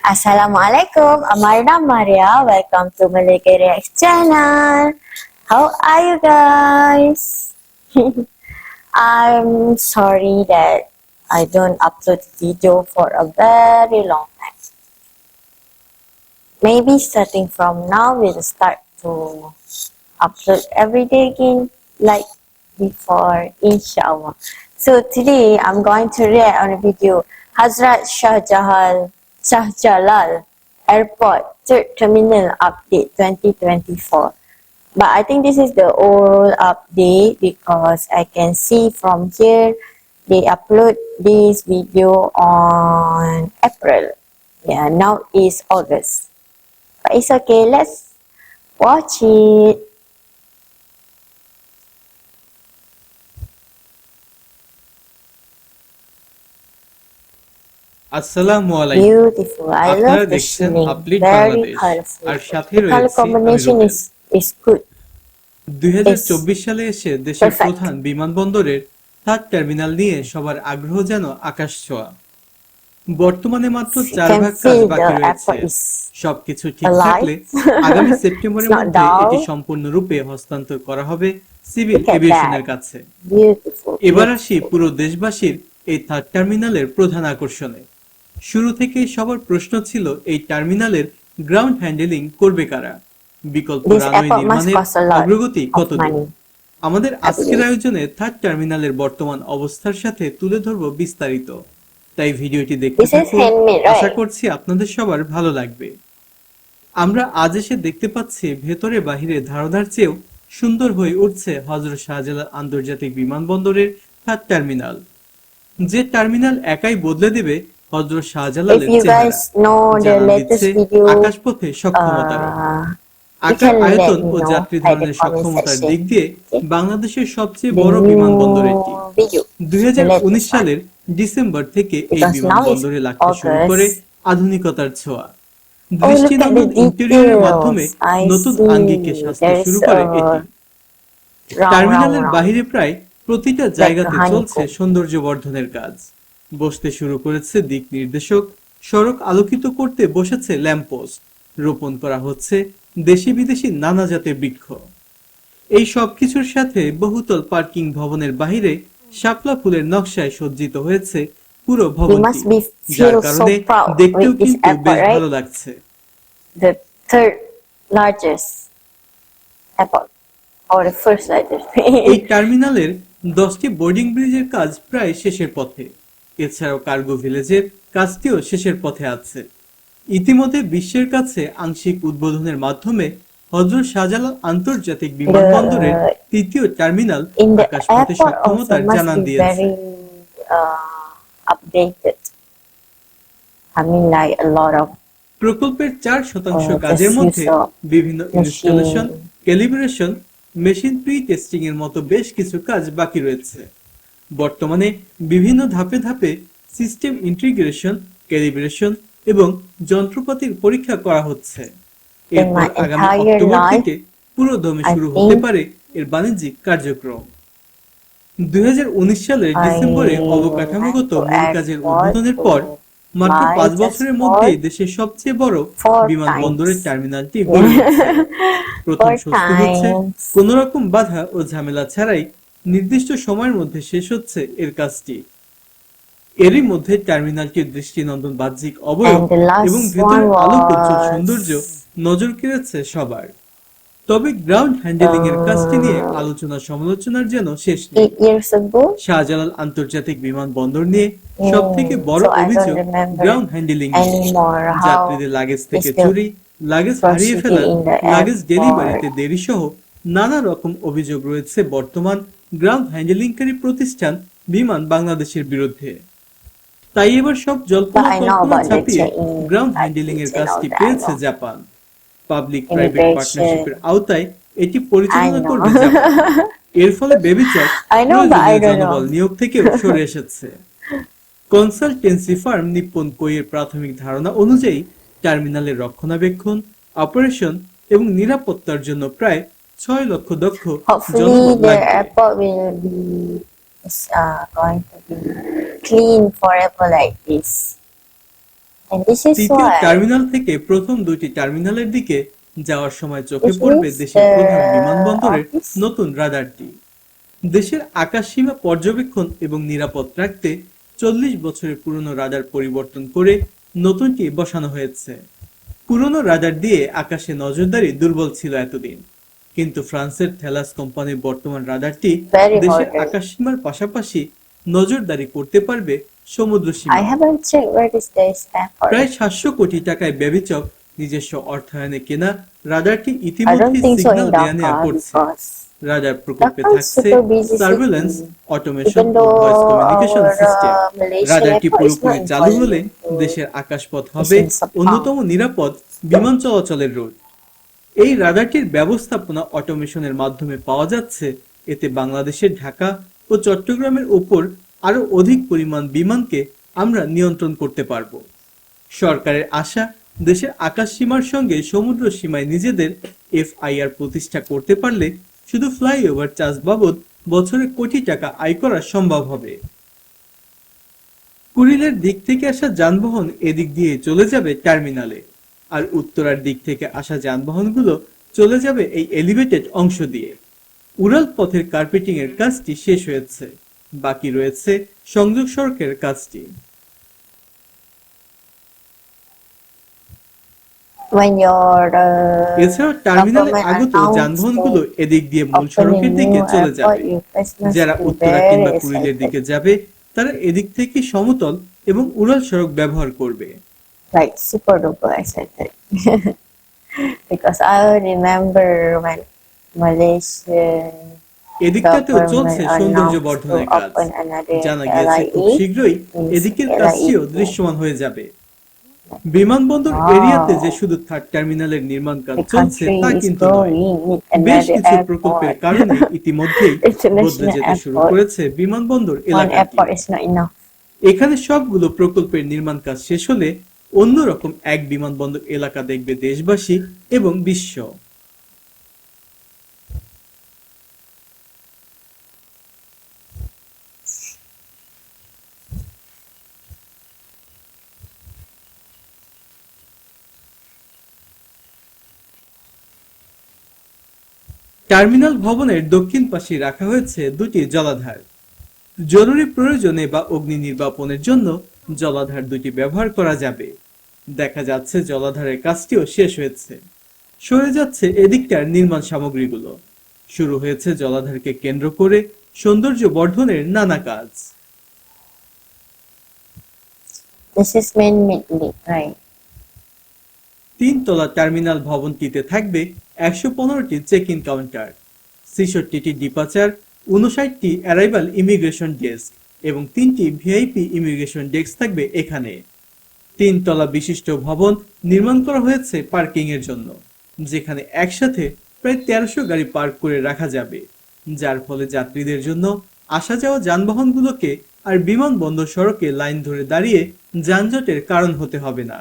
Assalamualaikum, Amarna Maria. Welcome to Malay channel. How are you guys? I'm sorry that I don't upload video for a very long time. Maybe starting from now, we'll start to upload every day again, like before, inshallah. So today, I'm going to react on a video Hazrat Shahjalal Airport Third Terminal Update 2024. But I think this is the old update because I can see from here they upload this video on April. Yeah, now is August. But it's okay, let's watch it. আসসালামু আলাইকুম। Beautiful. I আপনারা love the দেখছেন shilling. Update Very Bangladesh colorful. আর সাথে The color রয়েছে আমি combination Rubel. is good. 2024 সালে এসে দেশের Perfect. প্রধান বিমানবন্দরের থার্ড টার্মিনাল নিয়ে সবার আগ্রহ যেন আকাশ ছোঁয়া। বর্তমানে মাত্র You 4 can ভাগ কাজ feel বাকি the রয়েছে। airport is সবকিছু ঠিক alive. থাকলে আগামী সেপ্টেম্বরের It's not মধ্যে dull. এটি সম্পূর্ণরূপে হস্তান্তর করা হবে সিভিল Look at এভিয়েশনের that. কাছে। Beautiful. এবার আসি পুরো দেশবাসীর এই থার্ড টার্মিনালের প্রধান আকর্ষণে। শুরু থেকেই সবার প্রশ্ন ছিল এই টার্মিনালের গ্রাউন্ড হ্যান্ডেলিং করবে কারা, বিকল্প This রানওয়ে airport must নির্মাণের cost a lot অগ্রগতি of কতদূর। money. আমাদের আজকের আয়োজনে থার্ড টার্মিনালের বর্তমান অবস্থার সাথে তুলে ধরব বিস্তারিত, তাই ভিডিওটি দেখতে This is থাকুন। handmade, right? আশা করছি আপনাদের সবার ভালো লাগবে। আমরা আজ এসে দেখতে পাচ্ছি ভেতরে বাহিরে ধারণার চেয়েও সুন্দর হয়ে উঠছে হযরত শাহজালাল আন্তর্জাতিক বিমানবন্দরের থার্ড টার্মিনাল, যে টার্মিনাল একাই বদলে দেবে হযরত If শাহজালালের you চেহারা, guys know the জানান latest দিচ্ছে video, আকাশপথে সক্ষমতার। you আকার can let আয়তন me ও know যাত্রী by the ধারণের comment সক্ষমতার section. দিক দিয়ে Okay? বাংলাদেশের সবচেয়ে The বড় new বিমানবন্দর এটি। video, the 2019 latest one. সালের ডিসেম্বর থেকে এই Because now it's বিমানবন্দরে লাগতে শুরু করে August. আধুনিকতার ছোঁয়া। Oh, look at the দৃষ্টিনন্দন ইন্টেরিয়রের মাধ্যমে details. I নতুন see. আঙ্গিকে সাজতে There's শুরু করে এটি। round, টার্মিনালের round. বাহিরে প্রায় প্রতিটা Like জায়গাতে a চলছে honeycomb. সৌন্দর্য বর্ধনের কাজ। বসতে শুরু করেছে দিক নির্দেশক, সড়ক আলোকিত করতে বসেছে ল্যাম্পপোস্ট, রোপণ করা হচ্ছে দেশি বিদেশি নানা জাতের বৃক্ষ। এই সবকিছুর সাথে বহুতল পার্কিং ভবনের বাহিরে শাপলা ফুলের নকশায় সজ্জিত হয়েছে পুরো You ভবনটি, must be যার feel so কারণে proud দেখতেও with this কিন্তু airport, বেশ right? ভালো লাগছে। The third largest airport or the first largest. এই টার্মিনালের 10টি বোর্ডিং ব্রিজের কাজ প্রায় শেষের পথে। এছাড়াও কার্গো ভিলেজের কাজটিও শেষের পথে আছে। ইতিমধ্যে বিশ্বের কাছে আংশিক উদ্বোধনের মাধ্যমে হযরত শাহজালাল আন্তর্জাতিক বিমানবন্দরের তৃতীয় টার্মিনাল In the আকাশপথে airport সক্ষমতার also জানান must be দিয়েছে। very updated. I mean, like a lot of প্রকল্পের 4% just কাজের মধ্যে use of বিভিন্ন installation, machine. Calibration, machine pre testing এর মতো বেশ কিছু কাজ বাকি রয়েছে। বর্তমানে বিভিন্ন ধাপে ধাপে সিস্টেম ইন্টিগ্রেশন, ক্যালিব্রেশন এবং যন্ত্রপাতির পরীক্ষা করা হচ্ছে। এরপর my আগামী entire অক্টোবর life, থেকে পুরোদমে I শুরু হতে think পারে এর বাণিজ্যিক কার্যক্রম। 2019 সালের I ডিসেম্বরে অবকাঠামোগত went to মূল কাজের airport উদ্বোধনের to পর মাত্র fly 5 just বছরের for মধ্যে দেশের সবচেয়ে বড় 4 বিমানবন্দরের times. টার্মিনালটি গড়ে উঠেছে। প্রথম 4 স্বস্তি হচ্ছে times. কোনো রকম বাধা ও ঝামেলা ছাড়াই নির্দিষ্ট সময়ের মধ্যে শেষ হচ্ছে এর কাজটি। এরই মধ্যে টার্মিনালটির দৃষ্টিনন্দন বাহ্যিক অবয়ব And the এবং last ভেতরের one আলোকোজ্জ্বল সৌন্দর্য was নজর কেড়েছে সবার। তবে গ্রাউন্ড হ্যান্ডেলিং এর কাজটি নিয়ে আলোচনা সমালোচনার যেন শেষ নেই। 8 years ago. শাহজালাল আন্তর্জাতিক বিমানবন্দর নিয়ে সবথেকে বড় So I don't অভিযোগ remember ground handling. anymore how যাত্রীদের লাগেজ থেকে it's the চুরি, লাগেজ হারিয়ে ফেলা, procedure in the luggage airport. ডেলিভারিতে দেরি সহ নানা রকম অভিযোগ রয়েছে বর্তমান গ্রাউন্ড হ্যান্ডেলিংকারী প্রতিষ্ঠান বিমান বাংলাদেশের বিরুদ্ধে। তাই এবার সব But জল্পনা I know Kalpana about the ছাপিয়ে check-in গ্রাউন্ড হ্যান্ডেলিং এর package and all কাজটি that, I পেয়েছে know. Japan. Public private Immigration. পার্টনারশিপের আওতায় এটি I পরিচালনা know. করবে জাপান। এর ফলে বেবিচক I know, but I প্রয়োজনীয় don't জনবল know. নিয়োগ থেকেও সরে এসেছে। কনসালটেন্সি ফার্ম নিপ্পন কোইয়ের প্রাথমিক ধারণা অনুযায়ী টার্মিনালের রক্ষণাবেক্ষণ, অপারেশন এবং নিরাপত্তার জন্য প্রায় 6 লক্ষ দক্ষ Hopefully জনবল the লাগবে। airport will be going to be clean forever like this. And this is তৃতীয় why টার্মিনাল থেকে প্রথম দুটি টার্মিনালের দিকে যাওয়ার সময় চোখে this পড়বে is দেশের the প্রধান বিমানবন্দরের office. নতুন রাডারটি। দেশের আকাশসীমা পর্যবেক্ষণ এবং নিরাপদ রাখতে 40 বছরের পুরনো রাডার পরিবর্তন করে নতুনটি বসানো হয়েছে। পুরনো রাডার দিয়ে আকাশে নজরদারি দুর্বল ছিল এতদিন, কিন্তু ফ্রান্সের থেলাস কোম্পানির বর্তমান রাডারটি Very দেশের modern. আকাশসীমার পাশাপাশি নজরদারি করতে পারবে সমুদ্র I Seema. haven't checked where this day stand for. প্রায় 700 কোটি টাকায় ব্যবহৃত নিজস্ব অর্থায়নে কেনা রাডারটি I don't ইতিমধ্যেই think so সিগন্যাল in দেয়া নেয়া Dhaka করছে। because রাডার প্রকল্পে Dhaka is থাকছে super busy surveillance, city. Automation Even ও though voice communication our system. Malaysian রাডারটি airport is not পুরোপুরি চালু হলে involved. দেশের আকাশপথ হবে in Sepang. অন্যতম নিরাপদ বিমান চলাচলের রুট। এই রাডারটির ব্যবস্থাপনা অটোমেশনের মাধ্যমে পাওয়া যাচ্ছে, এতে বাংলাদেশের ঢাকা ও চট্টগ্রামের উপর আরো অধিক পরিমাণ বিমানকে আমরা নিয়ন্ত্রণ করতে পারব। সরকারের আশা, দেশের আকাশ সীমার সঙ্গে সমুদ্র সীমায় নিজেদের এফআইআর প্রতিষ্ঠা করতে পারলে শুধু ফ্লাইওভার চার্জ বাবদ বছরে কোটি টাকা আয় করা সম্ভব হবে। কুড়িলের দিক থেকে আসা যানবাহন এদিক দিয়ে চলে যাবে টার্মিনালে, আর উত্তরার দিক থেকে আসা যানবাহনগুলো চলে যাবে এই এলিভেটেড অংশ দিয়ে। উড়াল পথের কার্পেটিং এর কাজটি শেষ হয়েছে, বাকি রয়েছে সংযোগ সড়কের কাজটি। When your এছাড়াও টার্মিনালে government আগত announced যানবাহনগুলো এদিক দিয়ে মূল opening সড়কের দিকে new চলে airport, যাবে। you guys must যারা be উত্তরা very কিংবা কুড়িলের excited. দিকে যাবে তারা এদিক থেকে সমতল এবং উড়াল সড়ক ব্যবহার করবে। Like super duper excited. Because I remember when Malaysia এদিকটাতেও চলছে government সৌন্দর্য announced to বর্ধনের কাজ। open another জানা গিয়েছে খুব শীঘ্রই LIE এদিকের means কাজটিও LIE দৃশ্যমান হয়ে যাবে। বিমানবন্দর Wow. এরিয়াতে যে শুধু থার্ড টার্মিনালের নির্মাণ কাজ The চলছে country তা is কিন্তু নয়। growing with বেশ another কিছু প্রকল্পের airport. কারণে ইতিমধ্যেই বদলে International যেতে শুরু airport. করেছে বিমানবন্দর One এলাকাটি। airport is not enough. এখানে সবগুলো প্রকল্পের নির্মাণ কাজ শেষ হলে অন্যরকম এক বিমানবন্দর এলাকা দেখবে দেশবাসী এবং বিশ্ব। টার্মিনাল ভবনের দক্ষিণ পাশে রাখা হয়েছে দুটি জলাধার। জরুরি প্রয়োজনে বা অগ্নি নির্বাপনের জন্য জলাধার দুটি ব্যবহার করা যাবে। দেখা যাচ্ছে জলাধারের কাজটিও শেষ হয়েছে, সরে যাচ্ছে এদিকটার নির্মাণ সামগ্রীগুলো। শুরু হয়েছে জলাধারকে কেন্দ্র করে সৌন্দর্য বর্ধনের নানা কাজ। This is man-made lake, right? 3 তলা টার্মিনাল ভবনটিতে থাকবে 115টি চেক ইন কাউন্টার, 66টি ডিপাচার, 59টি অ্যারাইভাল ইমিগ্রেশন ডেস্ক এবং 3টি ভিআইপি ইমিগ্রেশন ডেস্ক থাকবে এখানে। 3 তলা বিশিষ্ট ভবন নির্মাণ করা হয়েছে পার্কিং এর জন্য, যেখানে একসাথে প্রায় 1300 গাড়ি পার্ক করে রাখা যাবে, যার ফলে যাত্রীদের জন্য আসা যাওয়া যানবাহনগুলোকে আর বিমানবন্দর সড়কে লাইন ধরে দাঁড়িয়ে যানজটের কারণ হতে হবে না।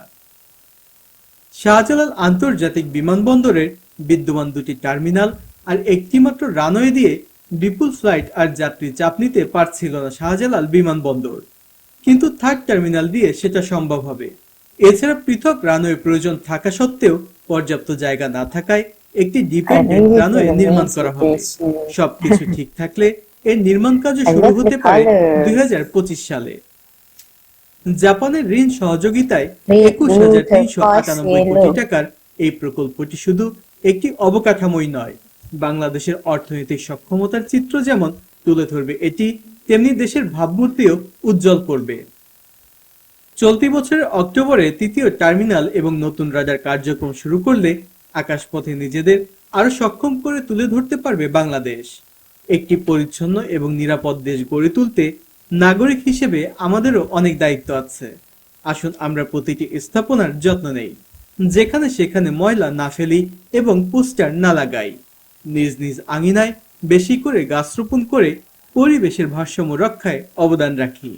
শাহজালাল আন্তর্জাতিক বিমানবন্দরের বিদ্যমান দুটি টার্মিনাল আর একটি মাত্র রানওয়ে দিয়ে বিপুল ফ্লাইট আর যাত্রী চাপ নিতে পারছিল না শাহজালাল বিমানবন্দর, কিন্তু থার্ড টার্মিনাল দিয়ে সেটা সম্ভব হবে। এছাড়া পৃথক রানওয়ে প্রয়োজন থাকা সত্ত্বেও পর্যাপ্ত জায়গা না থাকায় একটি ডিপেন্ডেন্ট রানওয়ে নির্মাণ করা হবে। সবকিছু ঠিক থাকলে এর নির্মাণ কাজও শুরু হতে পারে 2025 সালে। জাপানের ঋণ সহযোগিতায় 21,398 কোটি টাকার এই প্রকল্পটি শুধু একটি অবকাঠামোই নয়, বাংলাদেশের অর্থনৈতিক সক্ষমতার চিত্র যেমন তুলে ধরবে এটি, তেমনি দেশের ভাবমূর্তিও উজ্জ্বল করবে। চলতি বছরের অক্টোবরে তৃতীয় টার্মিনাল এবং নতুন রাডার কার্যক্রম শুরু করলে আকাশপথে নিজেদের আরো সক্ষম করে তুলে ধরতে পারবে বাংলাদেশ। একটি পরিচ্ছন্ন এবং নিরাপদ দেশ গড়ে তুলতে নাগরিক হিসেবে আমাদেরও অনেক দায়িত্ব আছে। আসুন আমরা প্রতিটি স্থাপনার যত্ন নেই, যেখানে সেখানে ময়লা না ফেলি এবং পোস্টার না লাগাই। নিজ নিজ আঙিনায় বেশি করে গাছ রোপণ করে পরিবেশের ভারসাম্য রক্ষায় অবদান রাখি।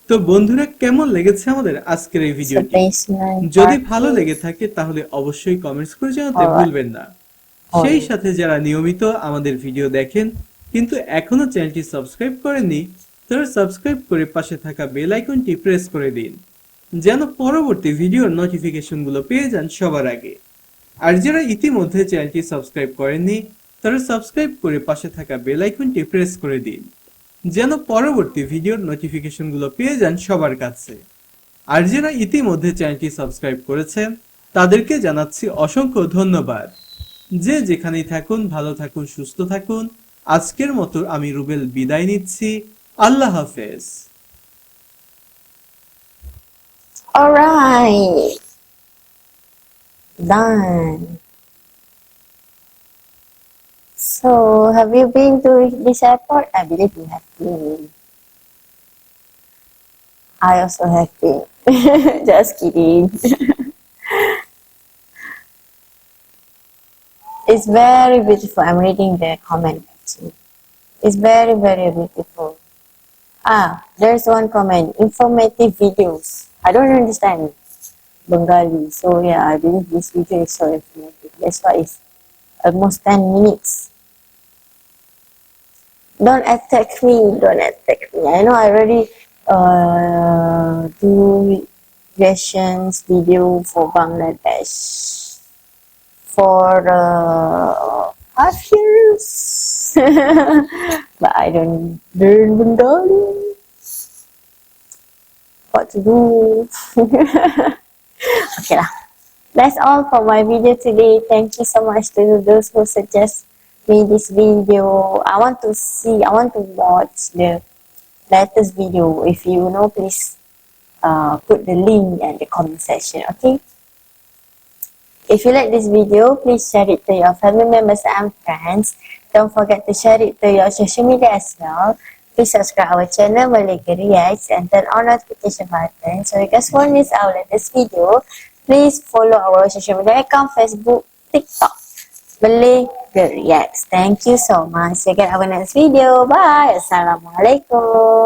তো বন্ধুরা, কেমন লেগেছে আমাদের আজকের এই ভিডিওটি? যদি ভালো লেগে থাকে তাহলে অবশ্যই কমেন্টস করে জানাতে ভুলবেন না। সেই সাথে যারা নিয়মিত আমাদের ভিডিও দেখেন কিন্তু এখনো চ্যানেলটি সাবস্ক্রাইব করেননি, তারা সাবস্ক্রাইব করে পাশে থাকা বেল আইকনটি প্রেস করে দিন। যেন পরবর্তী ভিডিওর নোটিফিকেশনগুলো পেয়ে যান সবার আগে। আর যারা ইতিমধ্যে চ্যানেলটি সাবস্ক্রাইব করেননি তারা সাবস্ক্রাইব করে পাশে থাকা বেল আইকনটি প্রেস করে দিন, যেন পরবর্তী ভিডিওর নোটিফিকেশনগুলো পেয়ে যান সবার কাছে। আর যারা ইতিমধ্যে চ্যানেলটি সাবস্ক্রাইব করেছেন তাদেরকে জানাচ্ছি অসংখ্য ধন্যবাদ। যে যেখানেই থাকুন ভালো থাকুন, সুস্থ থাকুন। আজকের মতো আমি রুবেল বিদায় নিচ্ছি। আল্লাহ হাফেজ। Alright, done. So, have you been to this airport? I believe you have been. I also have been. Just kidding. It's very beautiful. I'm reading the comment actually. It's very, very beautiful. Ah, there's one comment. Informative videos. I don't understand Bengali. So yeah, I believe this video is so informative. That's why it's almost 10 minutes. Don't attack me. Don't attack me. I know I already do reactions video for Bangladesh for 5 years. But I don't learn Bengali. What to do? Okay lah. That's all for my video today. Thank you so much to those who suggest me this video. I want to watch the latest video. If you know, please put the link in the comment section, okay? If you like this video, please share it to your family members and friends. Don't forget to share it to your social media as well. Please subscribe our channel Malay Reacts and turn on notification button so you guys won't miss our latest video. Please follow our social media account, Facebook, TikTok, Malay Reacts. Thank you so much. See you again in our next video. Bye. Assalamualaikum.